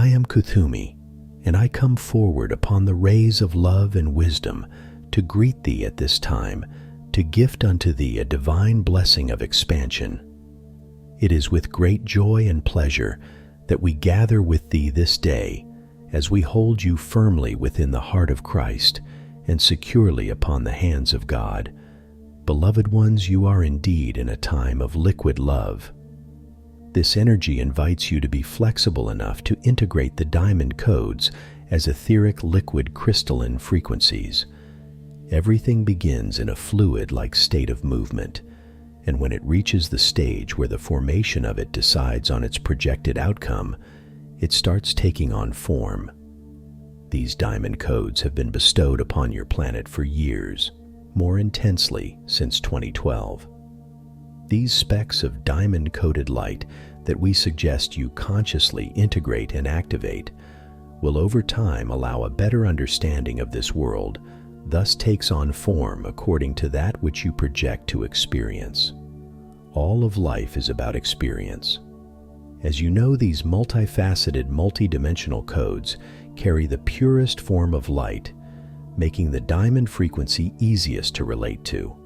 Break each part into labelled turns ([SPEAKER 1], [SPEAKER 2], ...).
[SPEAKER 1] I am Kuthumi, and I come forward upon the rays of love and wisdom to greet thee at this time, to gift unto thee a divine blessing of expansion. It is with great joy and pleasure that we gather with thee this day, as we hold you firmly within the heart of Christ and securely upon the hands of God. Beloved ones, you are indeed in a time of liquid love. This energy invites you to be flexible enough to integrate the diamond codes as etheric liquid crystalline frequencies. Everything begins in a fluid-like state of movement, and when it reaches the stage where the formation of it decides on its projected outcome, it starts taking on form. These diamond codes have been bestowed upon your planet for years, more intensely since 2012. These specks of diamond-coated light that we suggest you consciously integrate and activate will over time allow a better understanding of this world, thus takes on form according to that which you project to experience. All of life is about experience. As you know, these multifaceted, multidimensional codes carry the purest form of light, making the diamond frequency easiest to relate to.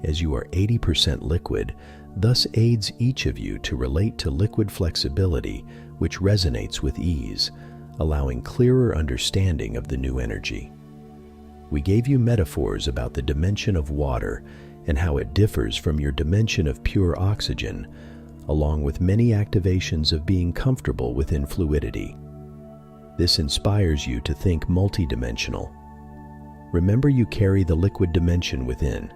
[SPEAKER 1] As you are 80% liquid, thus aids each of you to relate to liquid flexibility, which resonates with ease, allowing clearer understanding of the new energy. We gave you metaphors about the dimension of water and how it differs from your dimension of pure oxygen, along with many activations of being comfortable within fluidity. This inspires you to think multidimensional. Remember, you carry the liquid dimension within.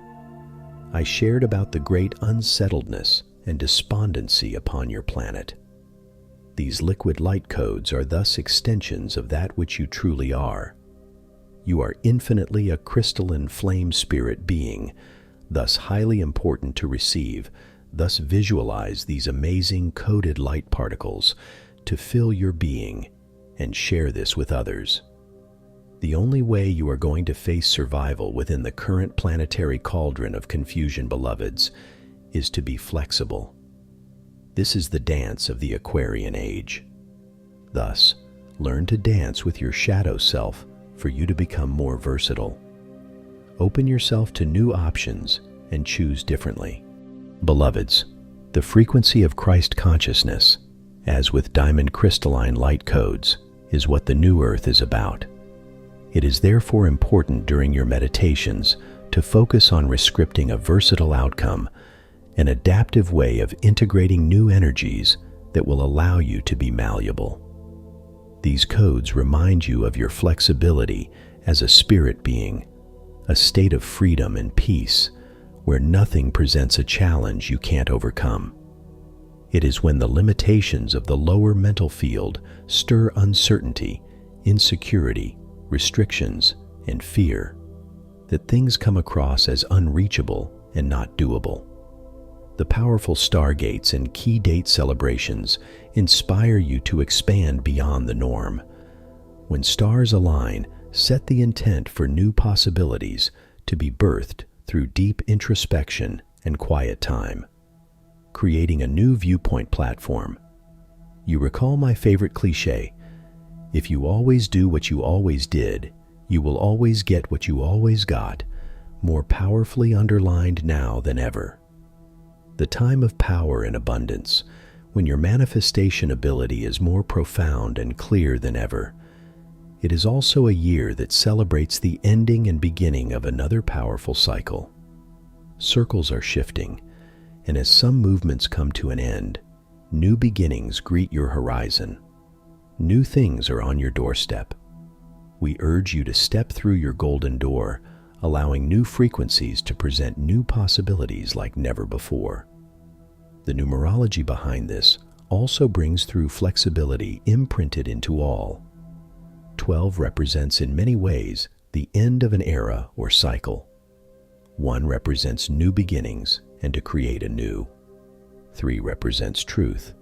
[SPEAKER 1] I shared about the great unsettledness and despondency upon your planet. These liquid light codes are thus extensions of that which you truly are. You are infinitely a crystalline flame spirit being, thus highly important to receive. Thus visualize these amazing coded light particles to fill your being and share this with others. The only way you are going to face survival within the current planetary cauldron of confusion, beloveds, is to be flexible. This is the dance of the Aquarian age. Thus, learn to dance with your shadow self for you to become more versatile. Open yourself to new options and choose differently. Beloveds, the frequency of Christ consciousness, as with diamond crystalline light codes, is what the new earth is about. It is therefore important during your meditations to focus on rescripting a versatile outcome, an adaptive way of integrating new energies that will allow you to be malleable. These codes remind you of your flexibility as a spirit being, a state of freedom and peace where nothing presents a challenge you can't overcome. It is when the limitations of the lower mental field stir uncertainty, insecurity, restrictions, and fear that things come across as unreachable and not doable. The powerful stargates and key date celebrations inspire you to expand beyond the norm. When stars align, set the intent for new possibilities to be birthed through deep introspection and quiet time, creating a new viewpoint platform. You recall my favorite cliche, if you always do what you always did, you will always get what you always got, more powerfully underlined now than ever. The time of power and abundance, when your manifestation ability is more profound and clear than ever. It is also a year that celebrates the ending and beginning of another powerful cycle. Circles are shifting, and as some movements come to an end, new beginnings greet your horizon. New things are on your doorstep. We urge you to step through your golden door, allowing new frequencies to present new possibilities like never before. The numerology behind this also brings through flexibility imprinted into all. 12 represents in many ways the end of an era or cycle. 1 represents new beginnings and to create anew. 3 represents truth.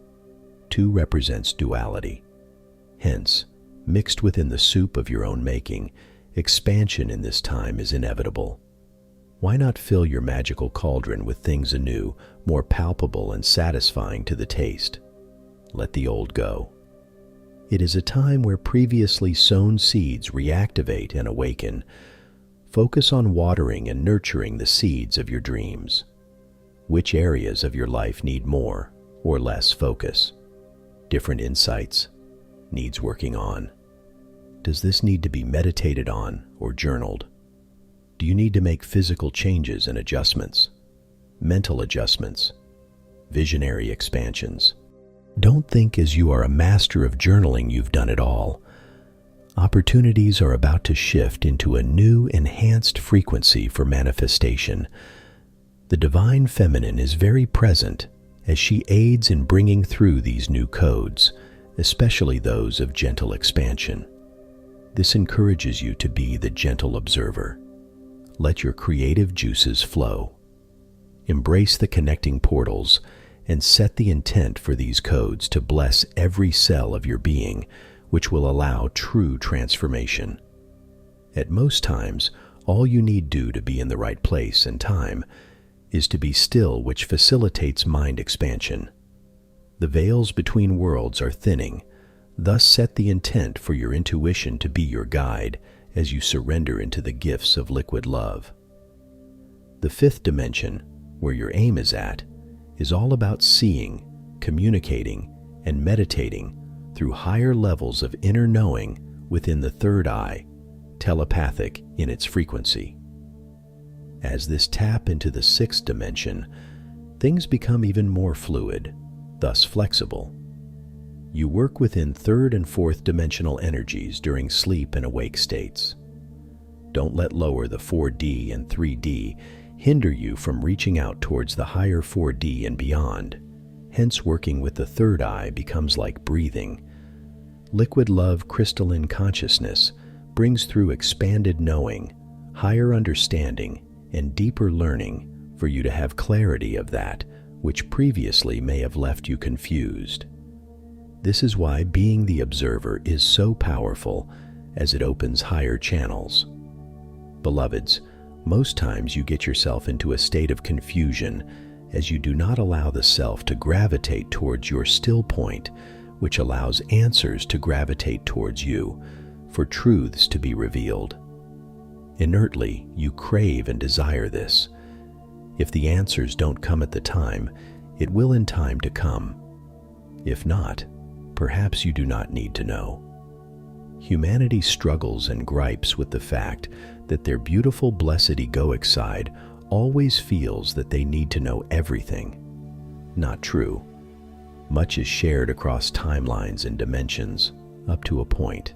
[SPEAKER 1] 2 represents duality. Hence, mixed within the soup of your own making, expansion in this time is inevitable. Why not fill your magical cauldron with things anew, more palpable and satisfying to the taste? Let the old go. It is a time where previously sown seeds reactivate and awaken. Focus on watering and nurturing the seeds of your dreams. Which areas of your life need more or less focus? Different insights? Needs working on? Does this need to be meditated on or journaled? Do you need to make physical changes and adjustments? Mental adjustments? Visionary expansions? Don't think as you are a master of journaling you've done it all. Opportunities are about to shift into a new, enhanced frequency for manifestation. The divine feminine is very present as she aids in bringing through these new codes, especially those of gentle expansion. This encourages you to be the gentle observer. Let your creative juices flow. Embrace the connecting portals and set the intent for these codes to bless every cell of your being, which will allow true transformation. At most times, all you need do to be in the right place and time is to be still, which facilitates mind expansion. The veils between worlds are thinning, thus set the intent for your intuition to be your guide as you surrender into the gifts of liquid love. The fifth dimension, where your aim is at, is all about seeing, communicating, and meditating through higher levels of inner knowing within the third eye, telepathic in its frequency. As this tap into the sixth dimension, things become even more fluid, thus flexible. You work within third and fourth dimensional energies during sleep and awake states. Don't let lower the 4D and 3D hinder you from reaching out towards the higher 4D and beyond. Hence, working with the third eye becomes like breathing. Liquid love crystalline consciousness brings through expanded knowing, higher understanding, and deeper learning for you to have clarity of that which previously may have left you confused. This is why being the observer is so powerful, as it opens higher channels. Beloveds, most times you get yourself into a state of confusion as you do not allow the self to gravitate towards your still point, which allows answers to gravitate towards you, for truths to be revealed. Inertly, you crave and desire this. If the answers don't come at the time, it will in time to come. If not, perhaps you do not need to know. Humanity struggles and gripes with the fact that their beautiful, blessed egoic side always feels that they need to know everything. Not true. Much is shared across timelines and dimensions, up to a point.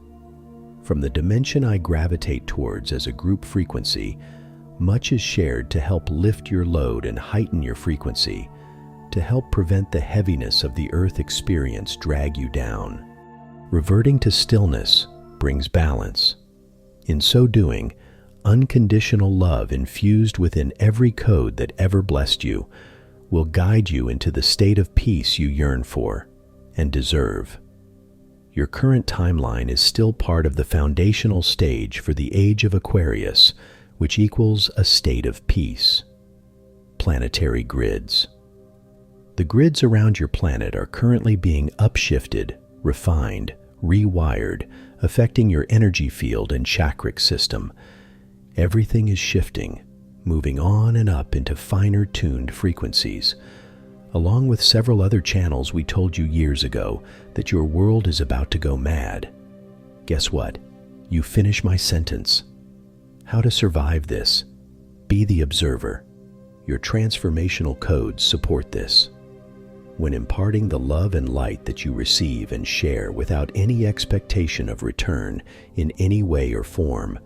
[SPEAKER 1] From the dimension I gravitate towards as a group frequency, much is shared to help lift your load and heighten your frequency, to help prevent the heaviness of the earth experience drag you down. Reverting to stillness brings balance. In so doing, unconditional love infused within every code that ever blessed you will guide you into the state of peace you yearn for and deserve. Your current timeline is still part of the foundational stage for the age of Aquarius, which equals a state of peace. Planetary grids. The grids around your planet are currently being upshifted, refined, rewired, affecting your energy field and chakric system. Everything is shifting, moving on and up into finer tuned frequencies. Along with several other channels we told you years ago that your world is about to go mad. Guess what? You finish my sentence. How to survive this? Be the observer. Your transformational codes support this. When imparting the love and light that you receive and share without any expectation of return in any way or form,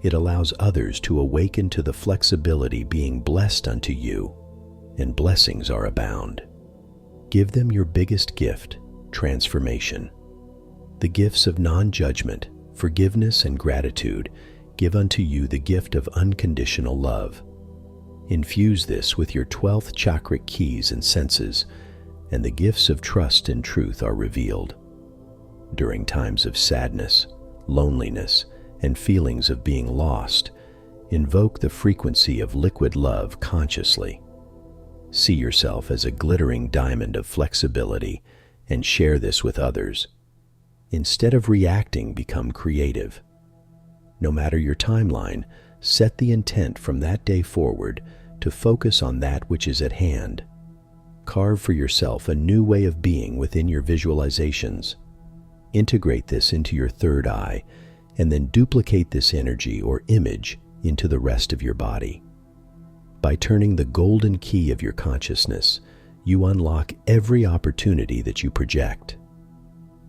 [SPEAKER 1] it allows others to awaken to the flexibility being blessed unto you, and blessings are abound. Give them your biggest gift, transformation. The gifts of non-judgment, forgiveness, and gratitude give unto you the gift of unconditional love. Infuse this with your 12th chakric keys and senses, and the gifts of trust and truth are revealed. During times of sadness, loneliness, and feelings of being lost, invoke the frequency of liquid love consciously. See yourself as a glittering diamond of flexibility and share this with others. Instead of reacting, become creative. No matter your timeline, set the intent from that day forward to focus on that which is at hand. Carve for yourself a new way of being within your visualizations. Integrate this into your third eye, and then duplicate this energy or image into the rest of your body. By turning the golden key of your consciousness, you unlock every opportunity that you project.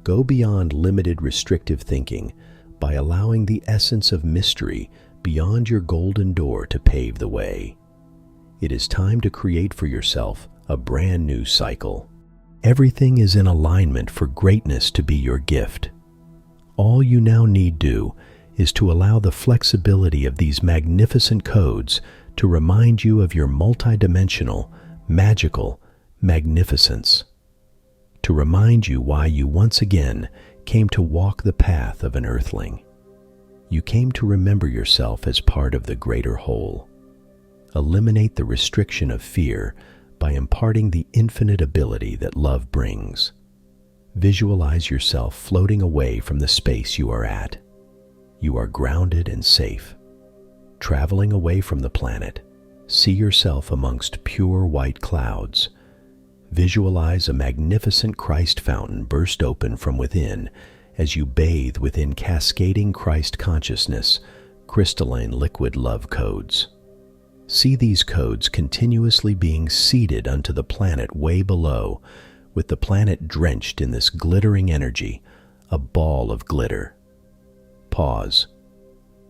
[SPEAKER 1] Go beyond limited restrictive thinking by allowing the essence of mystery beyond your golden door to pave the way. It is time to create for yourself a brand new cycle. Everything is in alignment for greatness to be your gift. All you now need do is to allow the flexibility of these magnificent codes to remind you of your multidimensional, magical magnificence. To remind you why you once again came to walk the path of an earthling. You came to remember yourself as part of the greater whole. Eliminate the restriction of fear by imparting the infinite ability that love brings. Visualize yourself floating away from the space you are at. You are grounded and safe. Traveling away from the planet, see yourself amongst pure white clouds. Visualize a magnificent Christ fountain burst open from within as you bathe within cascading Christ consciousness, crystalline liquid love codes. See these codes continuously being seeded unto the planet way below, with the planet drenched in this glittering energy, a ball of glitter. Pause.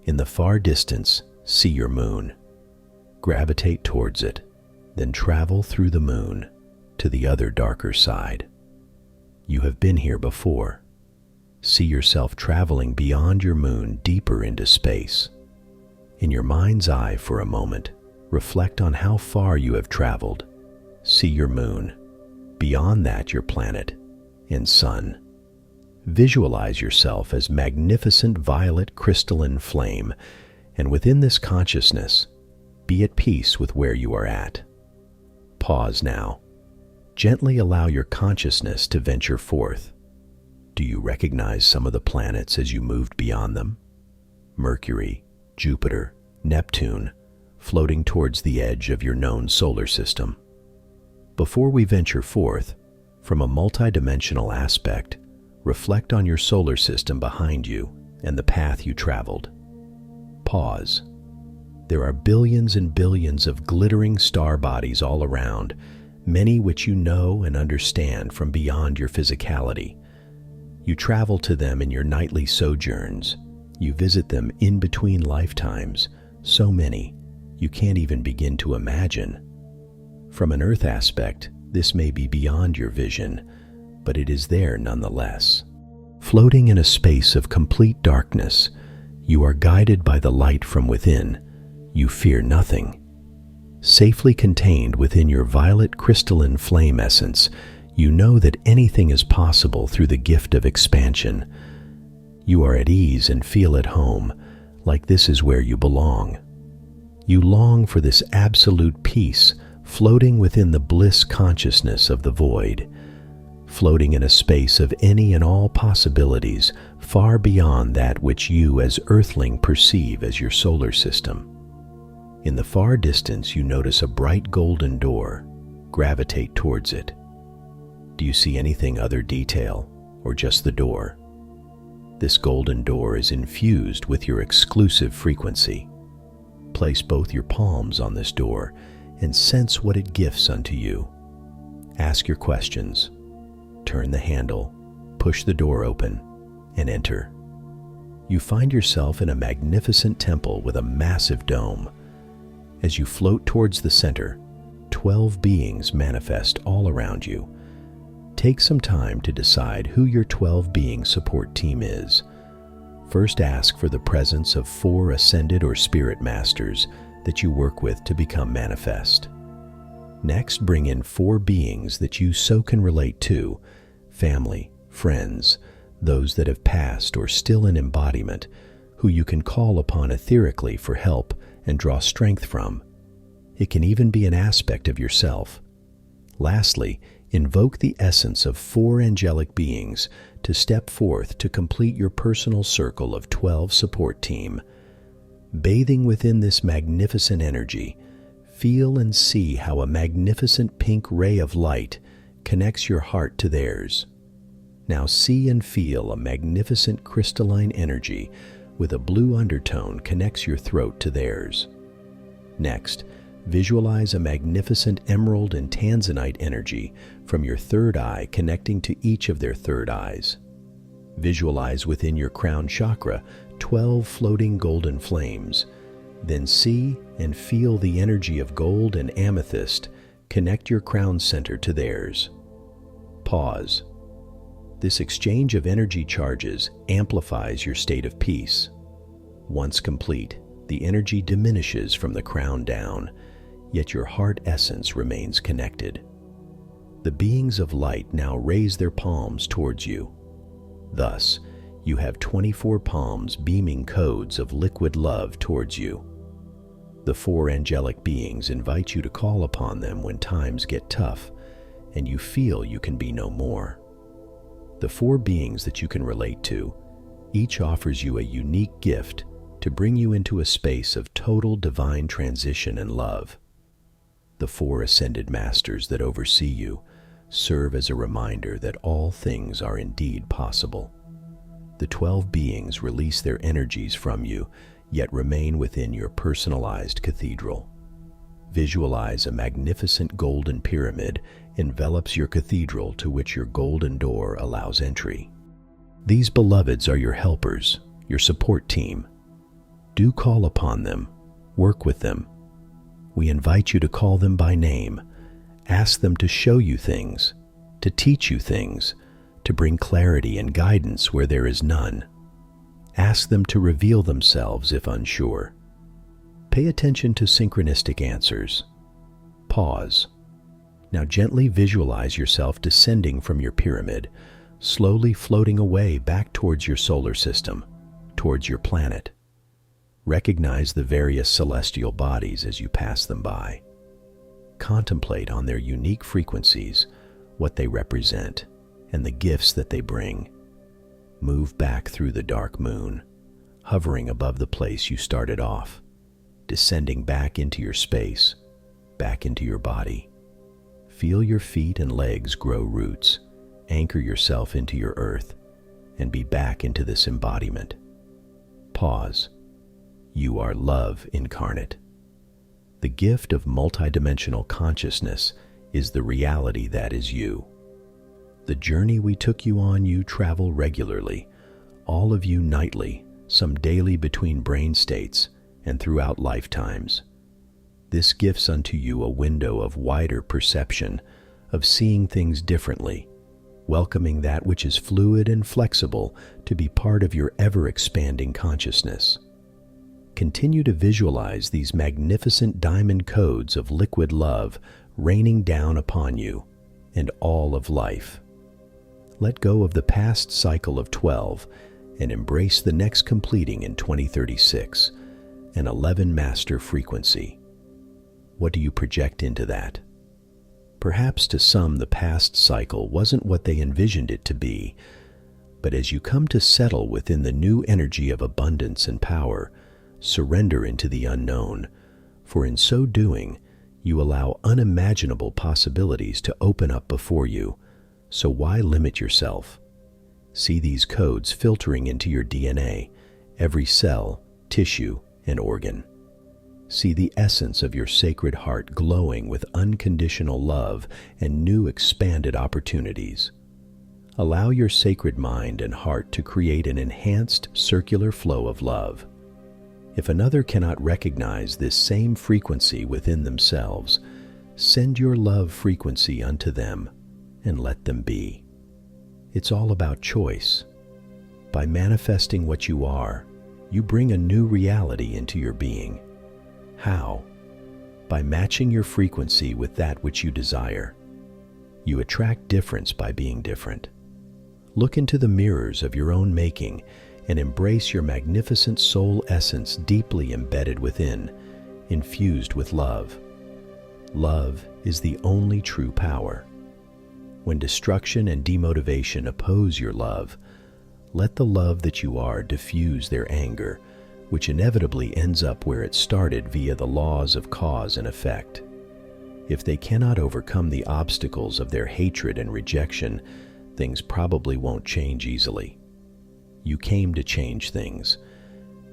[SPEAKER 1] In the far distance, see your moon. Gravitate towards it, then travel through the moon to the other darker side. You have been here before. See yourself traveling beyond your moon deeper into space. In your mind's eye for a moment, reflect on how far you have traveled. See your moon. Beyond that, your planet and sun. Visualize yourself as magnificent violet crystalline flame, and within this consciousness, be at peace with where you are at. Pause now. Gently allow your consciousness to venture forth. Do you recognize some of the planets as you moved beyond them? Mercury, Jupiter, Neptune, floating towards the edge of your known solar system. Before we venture forth, from a multidimensional aspect, reflect on your solar system behind you and the path you traveled. Pause. There are billions and billions of glittering star bodies all around, many which you know and understand from beyond your physicality. You travel to them in your nightly sojourns. You visit them in between lifetimes, so many you can't even begin to imagine. From an earth aspect, this may be beyond your vision, but it is there nonetheless. Floating in a space of complete darkness, you are guided by the light from within. You fear nothing. Safely contained within your violet crystalline flame essence, you know that anything is possible through the gift of expansion. You are at ease and feel at home, like this is where you belong. You long for this absolute peace, floating within the bliss consciousness of the void, floating in a space of any and all possibilities far beyond that which you as earthling perceive as your solar system. In the far distance, you notice a bright golden door. Gravitate towards it. Do you see anything other detail, or just the door? This golden door is infused with your exclusive frequency. Place both your palms on this door and sense what it gifts unto you. Ask your questions. Turn the handle, push the door open, and enter. You find yourself in a magnificent temple with a massive dome. As you float towards the center, 12 beings manifest all around you. Take some time to decide who your 12 being support team is. First, ask for the presence of 4 ascended or spirit masters that you work with to become manifest. Next, bring in 4 beings that you so can relate to: family, friends, those that have passed or still in embodiment, who you can call upon etherically for help and draw strength from. It can even be an aspect of yourself. Lastly, Invoke the essence of 4 angelic beings to step forth to complete your personal circle of 12 support team. Bathing within this magnificent energy, feel and see how a magnificent pink ray of light connects your heart to theirs. Now see and feel a magnificent crystalline energy with a blue undertone connects your throat to theirs. Next, visualize a magnificent emerald and tanzanite energy from your third eye connecting to each of their third eyes. Visualize within your crown chakra 12 floating golden flames. Then see and feel the energy of gold and amethyst connect your crown center to theirs. Pause. This exchange of energy charges amplifies your state of peace. Once complete, the energy diminishes from the crown down, yet your heart essence remains connected. The beings of light now raise their palms towards you. Thus, you have 24 palms beaming codes of liquid love towards you. The 4 angelic beings invite you to call upon them when times get tough and you feel you can be no more. The 4 beings that you can relate to, each offers you a unique gift to bring you into a space of total divine transition and love. The 4 ascended masters that oversee you serve as a reminder that all things are indeed possible. The 12 beings release their energies from you, yet remain within your personalized cathedral. Visualize a magnificent golden pyramid envelops your cathedral to which your golden door allows entry. These beloveds are your helpers, your support team. Do call upon them, work with them. We invite you to call them by name, ask them to show you things, to teach you things, to bring clarity and guidance where there is none. Ask them to reveal themselves if unsure. Pay attention to synchronistic answers. Pause. Now gently visualize yourself descending from your pyramid, slowly floating away back towards your solar system, towards your planet. Recognize the various celestial bodies as you pass them by. Contemplate on their unique frequencies, what they represent, and the gifts that they bring. Move back through the dark moon, hovering above the place you started off, descending back into your space, back into your body. Feel your feet and legs grow roots, anchor yourself into your earth, and be back into this embodiment. Pause. You are love incarnate. The gift of multidimensional consciousness is the reality that is you. The journey we took you on, you travel regularly, all of you nightly, some daily between brain states, and throughout lifetimes. This gifts unto you a window of wider perception, of seeing things differently, welcoming that which is fluid and flexible to be part of your ever-expanding consciousness. Continue to visualize these magnificent diamond codes of liquid love raining down upon you and all of life. Let go of the past cycle of 12 and embrace the next completing in 2036, an 11 master frequency. What do you project into that? Perhaps to some the past cycle wasn't what they envisioned it to be, but as you come to settle within the new energy of abundance and power, surrender into the unknown, for in so doing, you allow unimaginable possibilities to open up before you. So why limit yourself? See these codes filtering into your DNA, every cell, tissue, and organ. See the essence of your sacred heart glowing with unconditional love and new expanded opportunities. Allow your sacred mind and heart to create an enhanced circular flow of love. If another cannot recognize this same frequency within themselves, send your love frequency unto them and let them be. It's all about choice. By manifesting what you are, you bring a new reality into your being. How? By matching your frequency with that which you desire. You attract difference by being different. Look into the mirrors of your own making and embrace your magnificent soul essence deeply embedded within, infused with love. Love is the only true power. When destruction and demotivation oppose your love, let the love that you are diffuse their anger, which inevitably ends up where it started via the laws of cause and effect. If they cannot overcome the obstacles of their hatred and rejection, things probably won't change easily. You came to change things.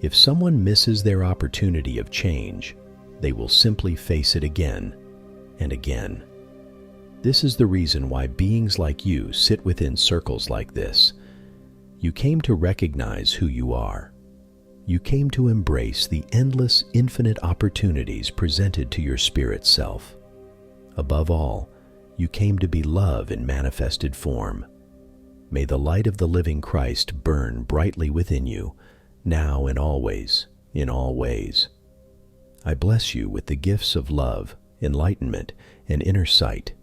[SPEAKER 1] If someone misses their opportunity of change, they will simply face it again and again. This is the reason why beings like you sit within circles like this. You came to recognize who you are. You came to embrace the endless, infinite opportunities presented to your spirit self. Above all, you came to be love in manifested form. May the light of the living Christ burn brightly within you, now and always, in all ways. I bless you with the gifts of love, enlightenment, and inner sight,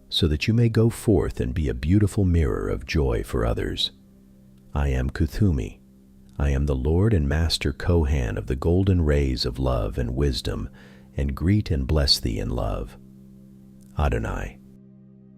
[SPEAKER 1] so that you may go forth and be a beautiful mirror of joy for others. I am Kuthumi. I am the Lord and Master Kohan of the golden rays of love and wisdom, and greet and bless thee in love. Adonai.